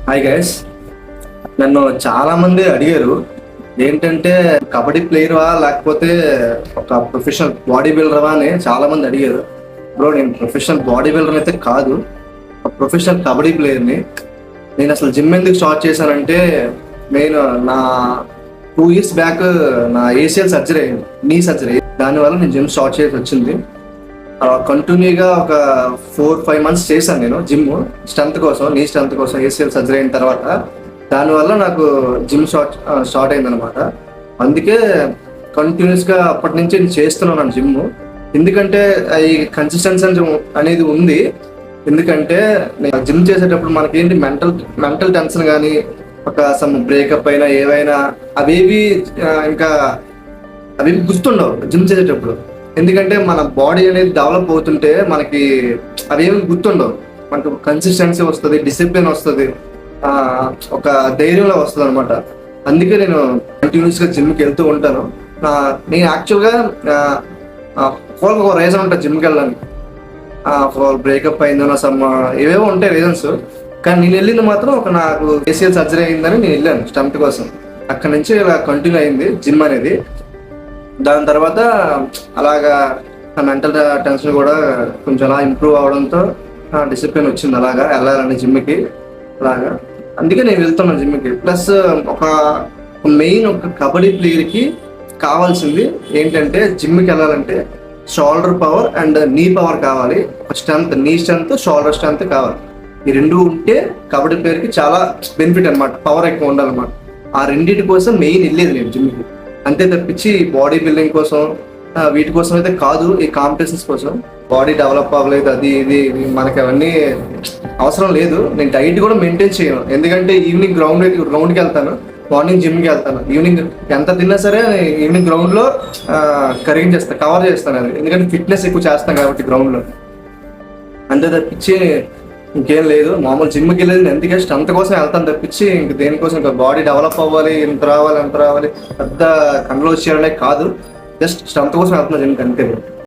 Hi guys, నన్ను చాలా మంది అడిగారు ఏంటంటే కబడ్డీ ప్లేయర్వా లేకపోతే ఒక ప్రొఫెషనల్ బాడీ బిల్డర్వా అని చాలా మంది అడిగారు. బ్రో, నేను ప్రొఫెషనల్ బాడీ బిల్డర్ అయితే కాదు, ఒక ప్రొఫెషనల్ కబడ్డీ ప్లేయర్ని. నేను అసలు జిమ్ ఎందుకు స్టార్ట్ చేశానంటే, నేను నా 2 years బ్యాక్ నా ఏసిఎల్ సర్జరీ అయింది, నీ సర్జరీ. దానివల్ల నేను జిమ్ స్టార్ట్ చేసి వచ్చింది. కంటిన్యూగా ఒక 4-5 months చేశాను నేను జిమ్, స్ట్రెంత్ కోసం, నీ స్ట్రెంత్ కోసం. ఏసిఎల్ సర్జరీ అయిన తర్వాత దానివల్ల నాకు జిమ్ స్టార్ట్ అయిందనమాట. అందుకే కంటిన్యూస్గా అప్పటి నుంచి నేను చేస్తున్నాను జిమ్. ఎందుకంటే ఈ కన్సిస్టెన్సీ అనేది ఉంది. ఎందుకంటే నేను జిమ్ చేసేటప్పుడు మనకేంటి మెంటల్ టెన్షన్ కానీ, ఒక సమ్ బ్రేకప్ అయినా ఏవైనా అవేవి ఇంకా అవేవి గుర్తుండవు జిమ్ చేసేటప్పుడు. ఎందుకంటే మన బాడీ అనేది డెవలప్ అవుతుంటే మనకి అవేమి గుర్తుండవు. మనకు కన్సిస్టెన్సీ వస్తుంది, డిసిప్లిన్ వస్తుంది, ఒక ధైర్యంలో వస్తుంది అనమాట. అందుకే నేను కంటిన్యూస్గా జిమ్కి వెళ్తూ ఉంటాను. నేను యాక్చువల్గా ఒక రీజన్ ఉంటుంది జిమ్కి వెళ్ళడానికి. బ్రేకప్ అయిందనో సమ్ ఏవేవో ఉంటాయి రీజన్స్. కానీ నేను వెళ్ళింది మాత్రం నాకు ఏసిఎల్ సర్జరీ అయిందని నేను వెళ్ళాను స్టంప్ కోసం. అక్కడి నుంచి ఇలా కంటిన్యూ అయింది జిమ్ అనేది. దాని తర్వాత అలాగా నా మెంటల్ టెన్షన్ కూడా కొంచెం అలా ఇంప్రూవ్ అవడంతో డిసిప్లిన్ వచ్చింది అలాగా వెళ్ళాలని జిమ్కి అలాగా. అందుకే నేను వెళ్తున్నాను జిమ్కి. ప్లస్ ఒక మెయిన్ ఒక కబడ్డీ ప్లేయర్కి కావాల్సింది ఏంటంటే, జిమ్కి వెళ్ళాలంటే షోల్డర్ పవర్ అండ్ నీ పవర్ కావాలి. స్ట్రెంత్, నీ స్ట్రెంత్, షోల్డర్ స్ట్రెంత్ కావాలి. ఈ రెండు ఉంటే కబడ్డీ ప్లేయర్కి చాలా బెనిఫిట్ అనమాట. పవర్ ఎక్కువ ఉండాలన్నమాట. ఆ రెండింటి కోసం మెయిన్ వెళ్ళేది నేను జిమ్కి. అంతే తప్పించి బాడీ బిల్డింగ్ కోసం వీటి కోసం అయితే కాదు. ఈ కాంపిటీషన్స్ కోసం బాడీ డెవలప్ అవ్వలేదు, అది ఇది మనకి అవన్నీ అవసరం లేదు. నేను డైట్ కూడా మెయింటైన్ చేయను. ఎందుకంటే ఈవినింగ్ గ్రౌండ్కి వెళ్తాను, మార్నింగ్ జిమ్కి వెళ్తాను. ఈవినింగ్ ఎంత తిన్నా సరే ఈవినింగ్ గ్రౌండ్లో కవర్ చేస్తాను అది. ఎందుకంటే ఫిట్నెస్ ఎక్కువ చేస్తాను కాబట్టి గ్రౌండ్లో. అంతే తప్పించి ఇంకేం లేదు. మామూలు జిమ్కి వెళ్ళేది ఎందుకే స్ట్రెంత్ కోసం వెళ్తాను తప్పించి ఇంక దేనికోసం, ఇంకా బాడీ డెవలప్ అవ్వాలి, ఎంత రావాలి పెద్ద కంట్రోల్ చేయాలనే కాదు. జస్ట్ స్ట్రెంత్ కోసం వెళ్తున్నా జిమ్కి అంతే.